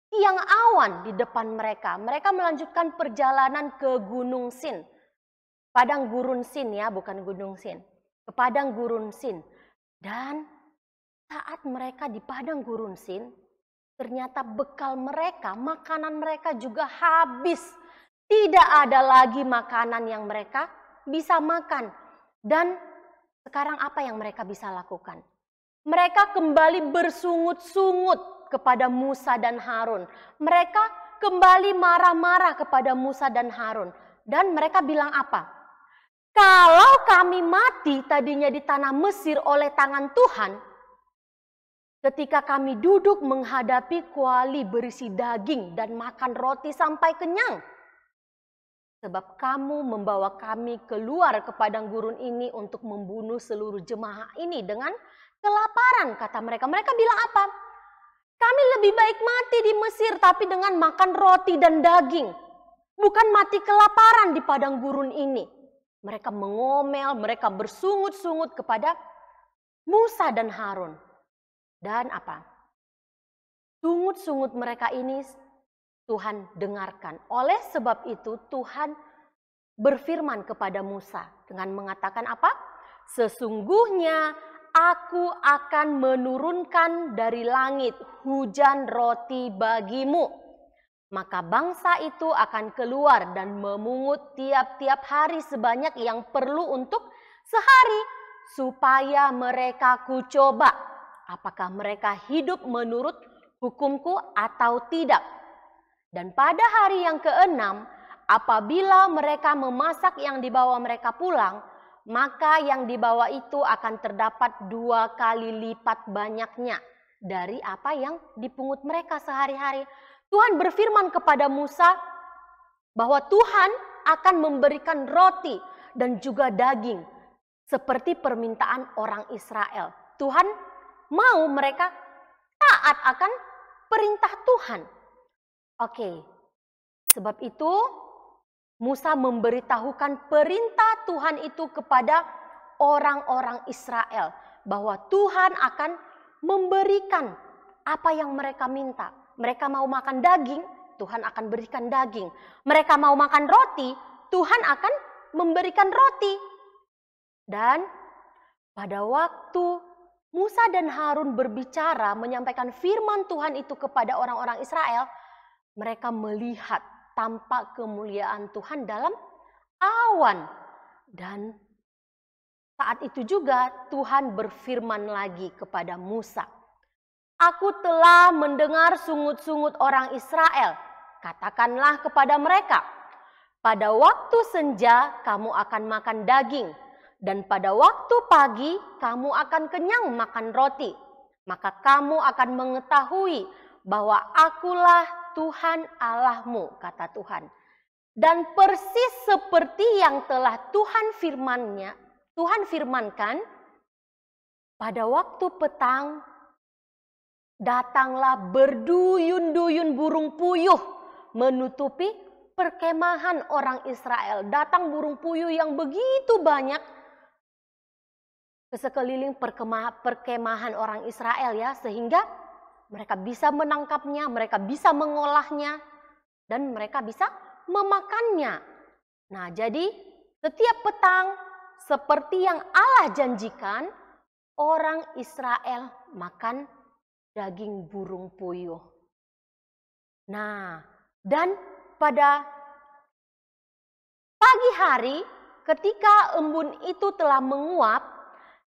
[SPEAKER 2] Tiang awan di depan mereka. Mereka melanjutkan perjalanan ke Gunung Sin. Padang Gurun Sin ya, bukan Gunung Sin. Ke Padang Gurun Sin. Dan saat mereka di Padang Gurun Sin, ternyata bekal mereka, makanan mereka juga habis. Tidak ada lagi makanan yang mereka bisa makan. Dan sekarang apa yang mereka bisa lakukan? Mereka kembali bersungut-sungut kepada Musa dan Harun. Mereka kembali marah-marah kepada Musa dan Harun. Dan mereka bilang apa? Kalau kami mati tadinya di tanah Mesir oleh tangan Tuhan, ketika kami duduk menghadapi kuali berisi daging dan makan roti sampai kenyang. Sebab kamu membawa kami keluar ke padang gurun ini untuk membunuh seluruh jemaah ini dengan kelaparan, kata mereka. Mereka bilang apa? Kami lebih baik mati di Mesir tapi dengan makan roti dan daging. Bukan mati kelaparan di padang gurun ini. Mereka mengomel, mereka bersungut-sungut kepada Musa dan Harun. Dan apa? Sungut-sungut mereka ini Tuhan dengarkan. Oleh sebab itu Tuhan berfirman kepada Musa dengan mengatakan apa? Sesungguhnya aku akan menurunkan dari langit hujan roti bagimu. Maka bangsa itu akan keluar dan memungut tiap-tiap hari sebanyak yang perlu untuk sehari. Supaya mereka kucoba apakah mereka hidup menurut hukumku atau tidak. Dan pada hari yang ke-6, apabila mereka memasak yang dibawa mereka pulang, maka yang dibawa itu akan terdapat 2 kali lipat banyaknya dari apa yang dipungut mereka sehari-hari. Tuhan berfirman kepada Musa bahwa Tuhan akan memberikan roti dan juga daging seperti permintaan orang Israel. Tuhan mau mereka taat akan perintah Tuhan. Oke, sebab itu Musa memberitahukan perintah Tuhan itu kepada orang-orang Israel, bahwa Tuhan akan memberikan apa yang mereka minta. Mereka mau makan daging, Tuhan akan berikan daging. Mereka mau makan roti, Tuhan akan memberikan roti. Dan pada waktu Musa dan Harun berbicara menyampaikan firman Tuhan itu kepada orang-orang Israel, mereka melihat tampak kemuliaan Tuhan dalam awan. Dan saat itu juga Tuhan berfirman lagi kepada Musa, "Aku telah mendengar sungut-sungut orang Israel. Katakanlah kepada mereka, pada waktu senja kamu akan makan daging, dan pada waktu pagi kamu akan kenyang makan roti. Maka kamu akan mengetahui bahwa akulah Tuhan Allahmu," kata Tuhan. Dan persis seperti yang telah Tuhan firmankan, pada waktu petang datanglah berduyun-duyun burung puyuh menutupi perkemahan orang Israel. Datang burung puyuh yang begitu banyak ke sekeliling perkemahan orang Israel ya, sehingga mereka bisa menangkapnya, mereka bisa mengolahnya, dan mereka bisa memakannya. Nah, jadi setiap petang seperti yang Allah janjikan, orang Israel makan daging burung puyuh. Nah, dan pada pagi hari ketika embun itu telah menguap,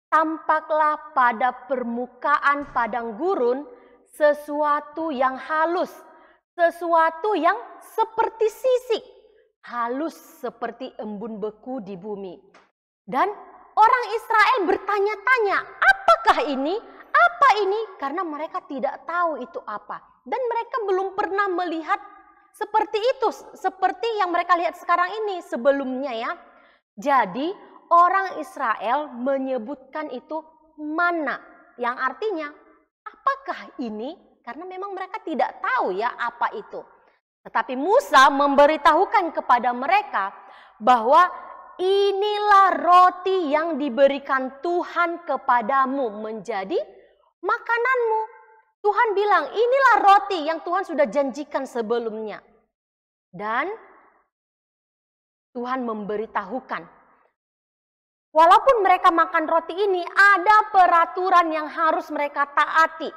[SPEAKER 2] tampaklah pada permukaan padang gurun sesuatu yang halus, sesuatu yang seperti sisik, halus seperti embun beku di bumi. Dan orang Israel bertanya-tanya, apakah ini? Apa ini? Karena mereka tidak tahu itu apa. Dan mereka belum pernah melihat seperti itu, seperti yang mereka lihat sekarang ini sebelumnya ya. Jadi orang Israel menyebutkan itu manna, yang artinya apakah ini? Karena memang mereka tidak tahu ya apa itu. Tetapi Musa memberitahukan kepada mereka bahwa inilah roti yang diberikan Tuhan kepadamu menjadi makananmu. Tuhan bilang inilah roti yang Tuhan sudah janjikan sebelumnya. Dan Tuhan memberitahukan, walaupun mereka makan roti ini, ada peraturan yang harus mereka taati.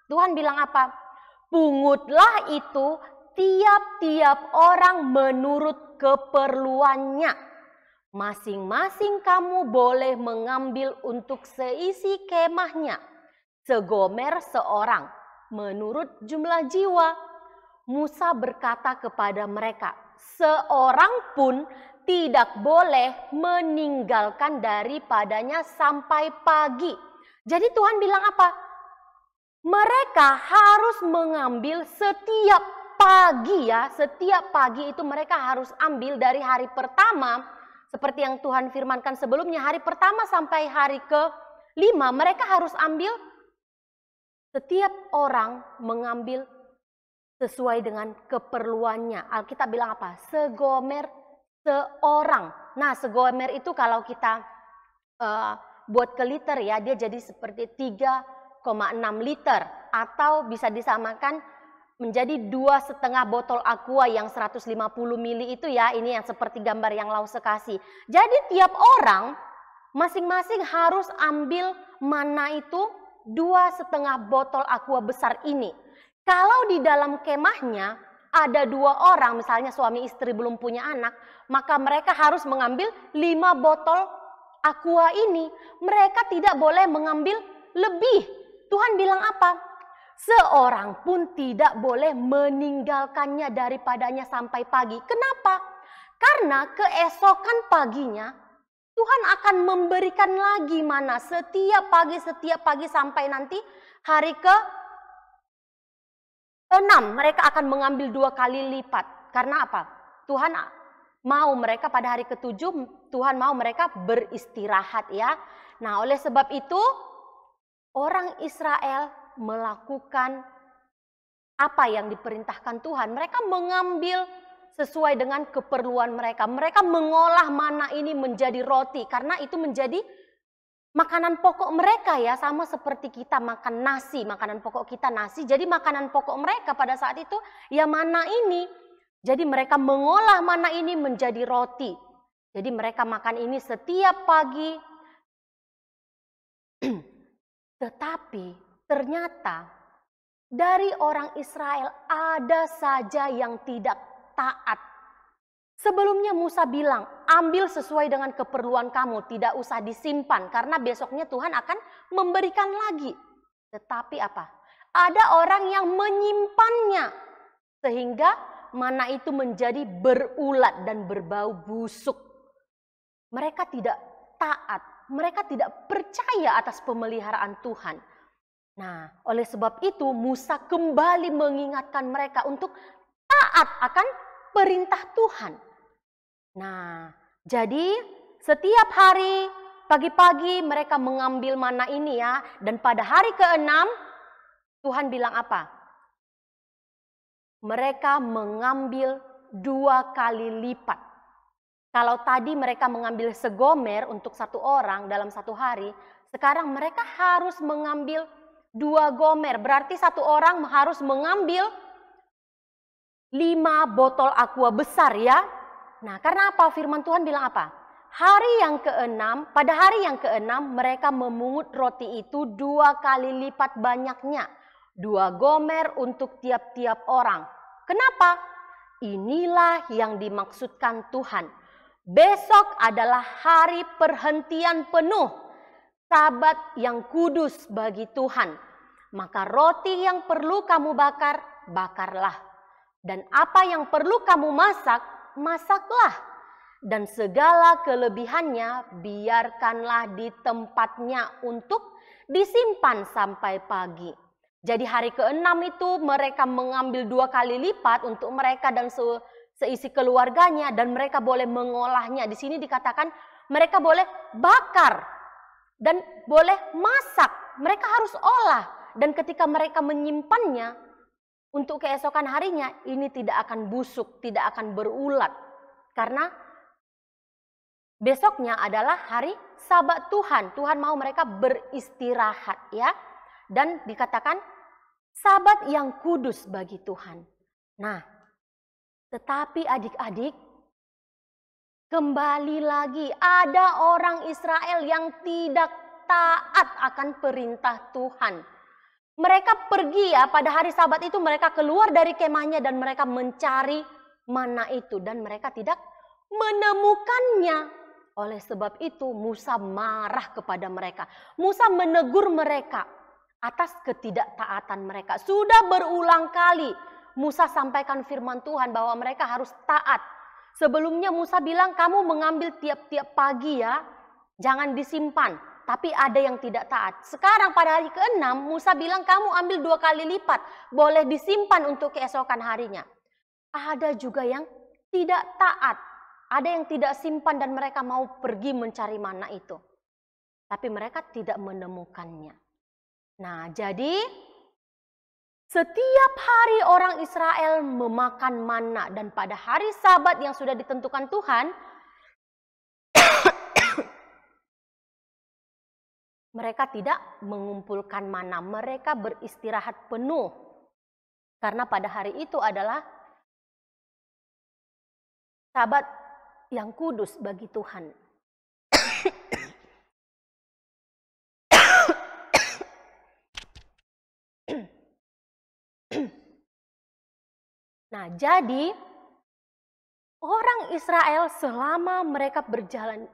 [SPEAKER 2] Tuhan bilang apa? Pungutlah itu tiap-tiap orang menurut keperluannya. Masing-masing kamu boleh mengambil untuk seisi kemahnya, segomer seorang, menurut jumlah jiwa. Musa berkata kepada mereka, seorang pun tidak boleh meninggalkan daripadanya sampai pagi. Jadi Tuhan bilang apa? Mereka harus mengambil setiap pagi ya, setiap pagi itu mereka harus ambil dari hari pertama, seperti yang Tuhan firmankan sebelumnya, hari pertama sampai hari ke-5 mereka harus ambil, setiap orang mengambil sesuai dengan keperluannya. Alkitab bilang apa? Segomer seorang. Nah, segomer itu kalau kita buat ke liter ya, dia jadi seperti 3,6 liter. Atau bisa disamakan menjadi 2,5 botol aqua yang 150 mili itu ya. Ini yang seperti gambar yang Lause kasih. Jadi tiap orang masing-masing harus ambil mana itu 2,5 botol aqua besar ini. Kalau di dalam kemahnya ada 2 orang, misalnya suami istri belum punya anak, maka mereka harus mengambil 5 botol aqua ini. Mereka tidak boleh mengambil lebih. Tuhan bilang apa? Seorang pun tidak boleh meninggalkannya daripadanya sampai pagi. Kenapa? Karena keesokan paginya Tuhan akan memberikan lagi mana setiap pagi sampai nanti hari ke-6 mereka akan mengambil 2 kali lipat. Karena apa? Tuhan mau mereka pada hari ke-7, Tuhan mau mereka beristirahat ya. Nah, oleh sebab itu orang Israel melakukan apa yang diperintahkan Tuhan. Mereka mengambil sesuai dengan keperluan mereka. Mereka mengolah mana ini menjadi roti karena itu menjadi makanan pokok mereka ya. Sama seperti kita makan nasi, makanan pokok kita nasi. Jadi makanan pokok mereka pada saat itu ya mana ini. Jadi mereka mengolah mana ini menjadi roti. Jadi mereka makan ini setiap pagi. Tetapi ternyata dari orang Israel ada saja yang tidak taat. Sebelumnya Musa bilang, ambil sesuai dengan keperluan kamu, tidak usah disimpan karena besoknya Tuhan akan memberikan lagi. Tetapi apa? Ada orang yang menyimpannya sehingga mana itu menjadi berulat dan berbau busuk. Mereka tidak taat, mereka tidak percaya atas pemeliharaan Tuhan. Nah, oleh sebab itu Musa kembali mengingatkan mereka untuk taat akan perintah Tuhan. Nah, jadi setiap hari pagi-pagi mereka mengambil mana ini ya. Dan pada hari ke-6 Tuhan bilang apa? Mereka mengambil 2 kali lipat. Kalau tadi mereka mengambil segomer untuk 1 orang dalam 1 hari, sekarang mereka harus mengambil 2 gomer, berarti 1 orang harus mengambil 5 botol aqua besar ya. Nah, karena apa? Firman Tuhan bilang apa? Pada hari yang ke-6 mereka memungut roti itu 2 kali lipat banyaknya. 2 gomer untuk tiap-tiap orang. Kenapa? Inilah yang dimaksudkan Tuhan. Besok adalah hari perhentian penuh. Sabat yang kudus bagi Tuhan. Maka roti yang perlu kamu bakar, bakarlah. Dan apa yang perlu kamu masak, masaklah. Dan segala kelebihannya biarkanlah di tempatnya untuk disimpan sampai pagi. Jadi hari ke-6 itu mereka mengambil 2 kali lipat untuk mereka dan seisi keluarganya. Dan mereka boleh mengolahnya. Di sini dikatakan mereka boleh bakar. Dan boleh masak, mereka harus olah. Dan ketika mereka menyimpannya untuk keesokan harinya, ini tidak akan busuk, tidak akan berulat. Karena besoknya adalah hari Sabat Tuhan. Tuhan mau mereka beristirahat ya. Dan dikatakan Sabat yang kudus bagi Tuhan. Nah, tetapi adik-adik, kembali lagi ada orang Israel yang tidak taat akan perintah Tuhan. Mereka pergi ya pada hari Sabat itu, mereka keluar dari kemahnya dan mereka mencari mana itu. Dan mereka tidak menemukannya. Oleh sebab itu Musa marah kepada mereka. Musa menegur mereka atas ketidaktaatan mereka. Sudah berulang kali Musa sampaikan firman Tuhan bahwa mereka harus taat. Sebelumnya Musa bilang kamu mengambil tiap-tiap pagi ya, jangan disimpan. Tapi ada yang tidak taat. Sekarang pada hari ke-6 Musa bilang kamu ambil 2 kali lipat, boleh disimpan untuk keesokan harinya. Ada juga yang tidak taat. Ada yang tidak simpan dan mereka mau pergi mencari mana itu. Tapi mereka tidak menemukannya. Nah, jadi setiap hari orang Israel memakan mana. Dan pada hari Sabat yang sudah ditentukan Tuhan, mereka tidak mengumpulkan mana. Mereka beristirahat penuh. Karena pada hari itu adalah Sabat yang kudus bagi Tuhan. Nah, jadi orang Israel selama mereka berjalan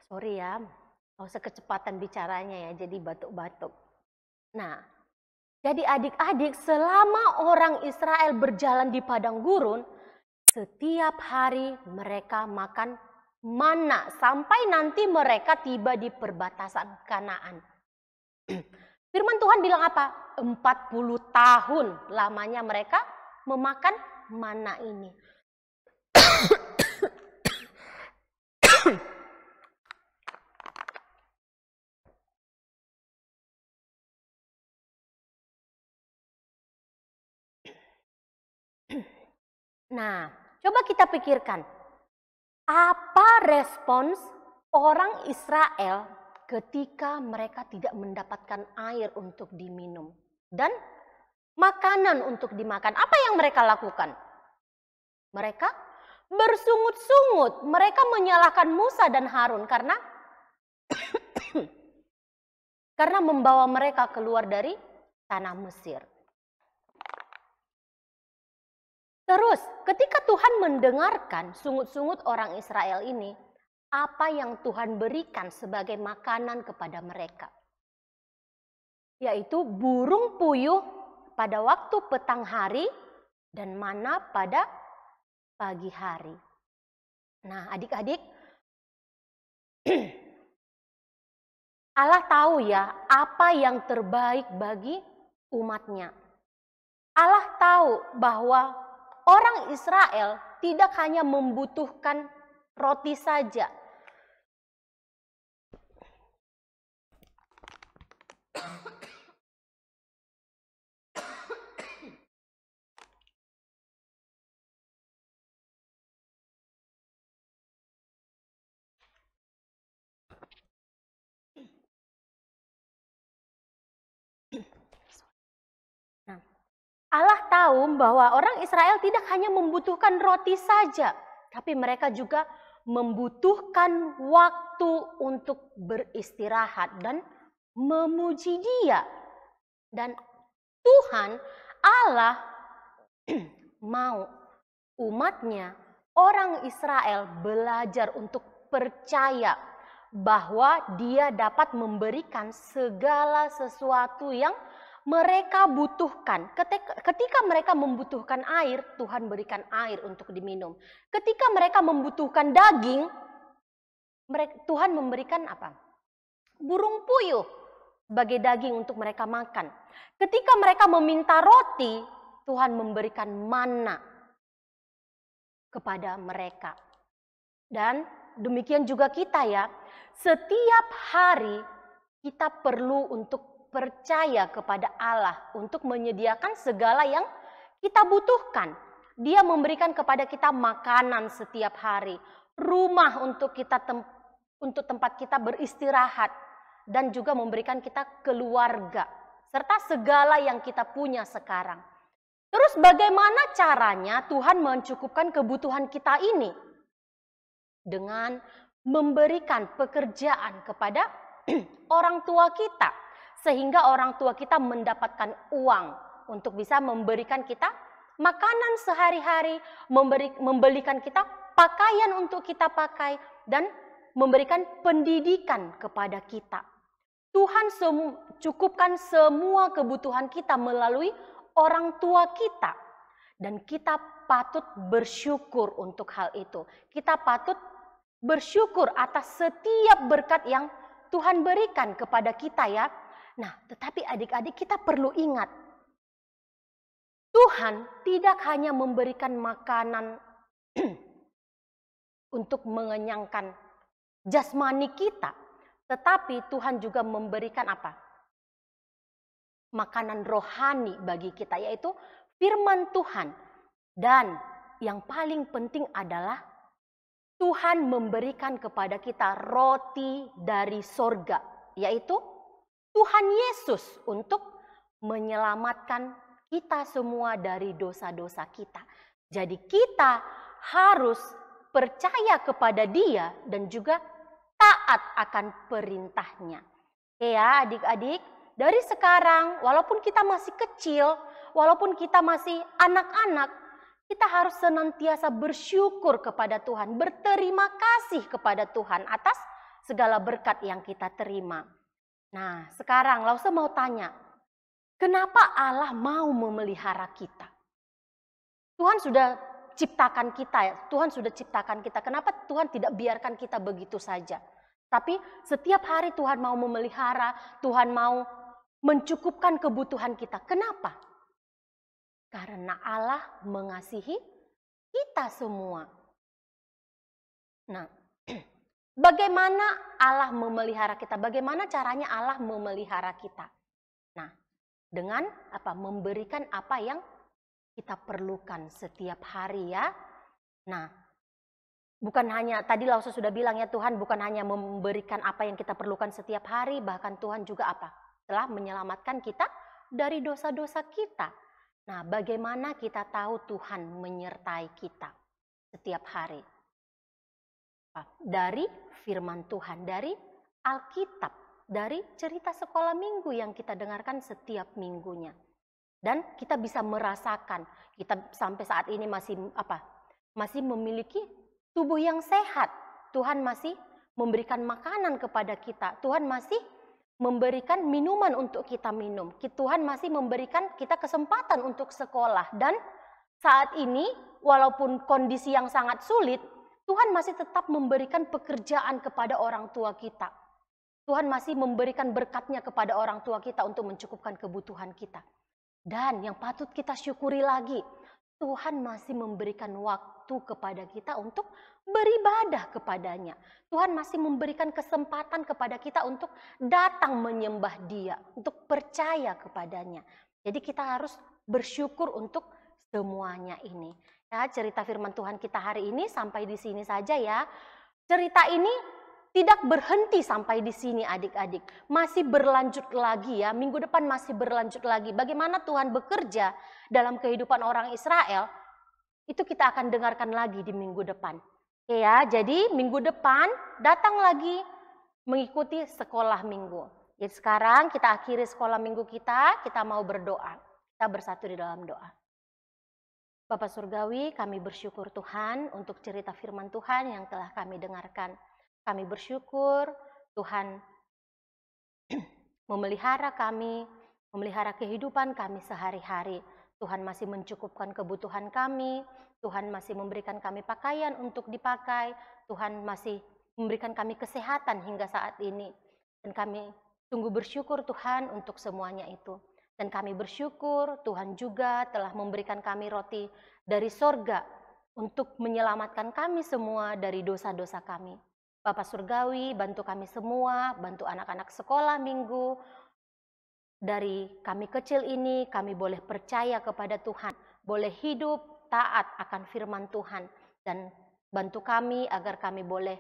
[SPEAKER 2] sorry ya, gak usah kecepatan bicaranya ya, jadi batuk-batuk. Nah, jadi adik-adik selama orang Israel berjalan di padang gurun, setiap hari mereka makan mana sampai nanti mereka tiba di perbatasan Kanaan. Firman Tuhan bilang apa? 40 tahun lamanya mereka memakan mana ini. Nah, coba kita pikirkan. Apa respons orang Israel ketika mereka tidak mendapatkan air untuk diminum dan makanan untuk dimakan? Apa yang mereka lakukan? Mereka bersungut-sungut. Mereka menyalahkan Musa dan Harun karena membawa mereka keluar dari tanah Mesir. Terus ketika Tuhan mendengarkan sungut-sungut orang Israel ini, apa yang Tuhan berikan sebagai makanan kepada mereka? Yaitu burung puyuh pada waktu petang hari dan mana pada pagi hari. Nah, adik-adik, Allah tahu ya apa yang terbaik bagi umatnya. Allah tahu bahwa orang Israel tidak hanya membutuhkan roti saja. Allah tahu bahwa orang Israel tidak hanya membutuhkan roti saja, tapi mereka juga membutuhkan waktu untuk beristirahat dan memuji Dia. Dan Tuhan Allah mau umatnya, orang Israel, belajar untuk percaya bahwa Dia dapat memberikan segala sesuatu yang mereka butuhkan. Ketika mereka membutuhkan air, Tuhan berikan air untuk diminum. Ketika mereka membutuhkan daging, Tuhan memberikan apa? Burung puyuh sebagai daging untuk mereka makan. Ketika mereka meminta roti, Tuhan memberikan mana kepada mereka. Dan demikian juga kita ya, setiap hari kita perlu untuk percaya kepada Allah untuk menyediakan segala yang kita butuhkan. Dia memberikan kepada kita makanan setiap hari, rumah untuk untuk tempat kita beristirahat, dan juga memberikan kita keluarga serta segala yang kita punya sekarang. Terus bagaimana caranya Tuhan mencukupkan kebutuhan kita ini? Dengan memberikan pekerjaan kepada orang tua kita. Sehingga orang tua kita mendapatkan uang untuk bisa memberikan kita makanan sehari-hari, membelikan kita pakaian untuk kita pakai, dan memberikan pendidikan kepada kita. Tuhan cukupkan semua kebutuhan kita melalui orang tua kita. Dan kita patut bersyukur untuk hal itu. Kita patut bersyukur atas setiap berkat yang Tuhan berikan kepada kita ya. Nah, tetapi adik-adik kita perlu ingat, Tuhan tidak hanya memberikan makanan untuk mengenyangkan jasmani kita, tetapi Tuhan juga memberikan apa? Makanan rohani bagi kita, yaitu firman Tuhan. Dan yang paling penting adalah Tuhan memberikan kepada kita roti dari sorga, yaitu Tuhan Yesus untuk menyelamatkan kita semua dari dosa-dosa kita. Jadi kita harus percaya kepada Dia dan juga taat akan perintahnya. Oke ya adik-adik, dari sekarang walaupun kita masih kecil, walaupun kita masih anak-anak, kita harus senantiasa bersyukur kepada Tuhan, berterima kasih kepada Tuhan atas segala berkat yang kita terima. Nah, sekarang Lause mau tanya, kenapa Allah mau memelihara kita? Tuhan sudah ciptakan kita, Tuhan sudah ciptakan kita. Kenapa Tuhan tidak biarkan kita begitu saja? Tapi setiap hari Tuhan mau memelihara, Tuhan mau mencukupkan kebutuhan kita. Kenapa? Karena Allah mengasihi kita semua. Nah, bagaimana Allah memelihara kita? Bagaimana caranya Allah memelihara kita? Nah, dengan apa? Memberikan apa yang kita perlukan setiap hari ya. Nah, bukan hanya, tadi Lause sudah bilang ya, Tuhan bukan hanya memberikan apa yang kita perlukan setiap hari, bahkan Tuhan juga apa? Telah menyelamatkan kita dari dosa-dosa kita. Nah, bagaimana kita tahu Tuhan menyertai kita setiap hari? Dari firman Tuhan, dari Alkitab, dari cerita sekolah minggu yang kita dengarkan setiap minggunya. Dan kita bisa merasakan, kita sampai saat ini masih memiliki tubuh yang sehat. Tuhan masih memberikan makanan kepada kita. Tuhan masih memberikan minuman untuk kita minum. Tuhan masih memberikan kita kesempatan untuk sekolah. Dan saat ini, walaupun kondisi yang sangat sulit, Tuhan masih tetap memberikan pekerjaan kepada orang tua kita. Tuhan masih memberikan berkat-Nya kepada orang tua kita untuk mencukupkan kebutuhan kita. Dan yang patut kita syukuri lagi, Tuhan masih memberikan waktu kepada kita untuk beribadah kepada-Nya. Tuhan masih memberikan kesempatan kepada kita untuk datang menyembah Dia, untuk percaya kepada-Nya. Jadi kita harus bersyukur untuk semuanya ini. Ya, cerita firman Tuhan kita hari ini sampai di sini saja ya. Cerita ini tidak berhenti sampai di sini adik-adik. Masih berlanjut lagi ya, minggu depan masih berlanjut lagi. Bagaimana Tuhan bekerja dalam kehidupan orang Israel, itu kita akan dengarkan lagi di minggu depan. Oke ya, jadi minggu depan datang lagi mengikuti sekolah minggu. Jadi sekarang kita akhiri sekolah minggu kita mau berdoa. Kita bersatu di dalam doa. Bapak Surgawi, kami bersyukur Tuhan untuk cerita firman Tuhan yang telah kami dengarkan. Kami bersyukur Tuhan memelihara kami, memelihara kehidupan kami sehari-hari. Tuhan masih mencukupkan kebutuhan kami, Tuhan masih memberikan kami pakaian untuk dipakai, Tuhan masih memberikan kami kesehatan hingga saat ini. Dan kami sungguh bersyukur Tuhan untuk semuanya itu. Dan kami bersyukur Tuhan juga telah memberikan kami roti dari sorga untuk menyelamatkan kami semua dari dosa-dosa kami. Bapak Surgawi, bantu kami semua, bantu anak-anak sekolah minggu. Dari kami kecil ini, kami boleh percaya kepada Tuhan, boleh hidup taat akan firman Tuhan. Dan bantu kami agar kami boleh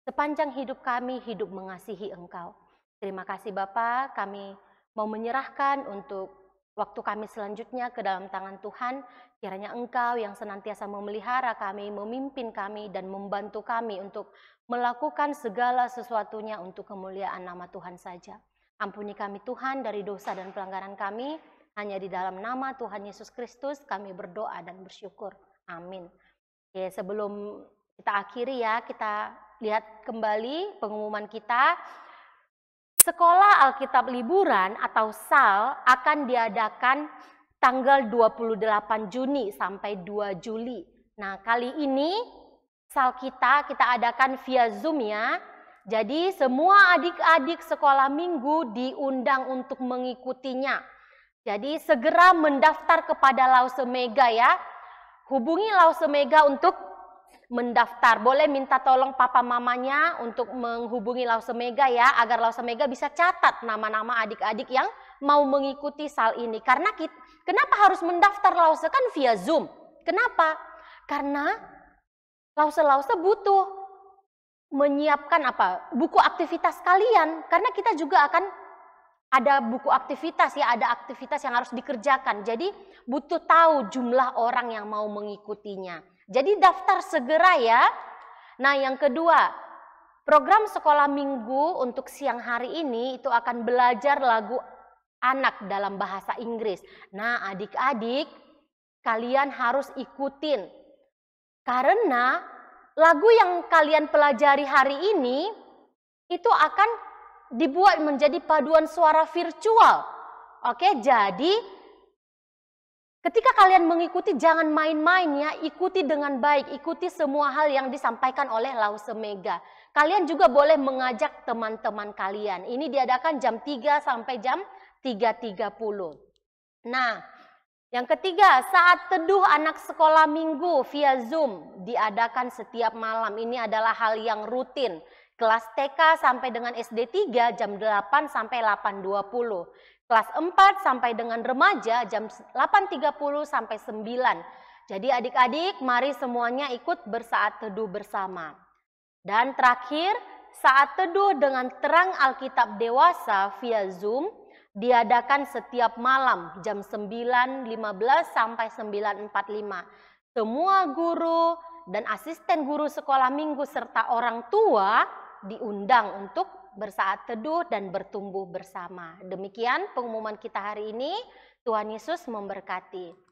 [SPEAKER 2] sepanjang hidup kami hidup mengasihi Engkau. Terima kasih Bapak, kami mau menyerahkan untuk waktu kami selanjutnya ke dalam tangan Tuhan. Kiranya Engkau yang senantiasa memelihara kami, memimpin kami, dan membantu kami untuk melakukan segala sesuatunya untuk kemuliaan nama Tuhan saja. Ampuni kami Tuhan dari dosa dan pelanggaran kami. Hanya di dalam nama Tuhan Yesus Kristus kami berdoa dan bersyukur. Amin. Oke, sebelum kita akhiri ya, kita lihat kembali pengumuman kita. Sekolah Alkitab Liburan atau SAL akan diadakan tanggal 28 Juni sampai 2 Juli. Nah, kali ini SAL kita adakan via Zoom ya. Jadi semua adik-adik sekolah minggu diundang untuk mengikutinya. Jadi segera mendaftar kepada Lause Mega ya. Hubungi Lause Mega untuk mendaftar. Boleh minta tolong papa mamanya untuk menghubungi Lause Mega ya, agar Lause Mega bisa catat nama-nama adik-adik yang mau mengikuti SAL ini. Karena kenapa harus mendaftar Lause? Kan via Zoom. Kenapa? Karena Lause butuh menyiapkan buku aktivitas kalian. Karena kita juga akan ada buku aktivitas ya, ada aktivitas yang harus dikerjakan. Jadi butuh tahu jumlah orang yang mau mengikutinya. Jadi daftar segera ya. Nah yang kedua, program sekolah minggu untuk siang hari ini itu akan belajar lagu anak dalam bahasa Inggris. Nah adik-adik kalian harus ikutin. Karena lagu yang kalian pelajari hari ini itu akan dibuat menjadi paduan suara virtual. Oke, jadi Ketika kalian mengikuti, jangan main-main ya, ikuti dengan baik, ikuti semua hal yang disampaikan oleh Lause Mega. Kalian juga boleh mengajak teman-teman kalian. Ini diadakan jam 3 sampai jam 3.30. Nah, yang ketiga, saat teduh anak sekolah minggu via Zoom diadakan setiap malam. Ini adalah hal yang rutin. Kelas TK sampai dengan SD 3 jam 8 sampai 8.20. Kelas 4 sampai dengan remaja jam 8.30 sampai 9. Jadi adik-adik mari semuanya ikut bersaat teduh bersama. Dan terakhir, saat teduh dengan terang Alkitab dewasa via Zoom diadakan setiap malam jam 9.15 sampai 9.45. Semua guru dan asisten guru sekolah minggu serta orang tua diundang untuk bersaat teduh dan bertumbuh bersama. Demikian pengumuman kita hari ini. Tuhan Yesus memberkati.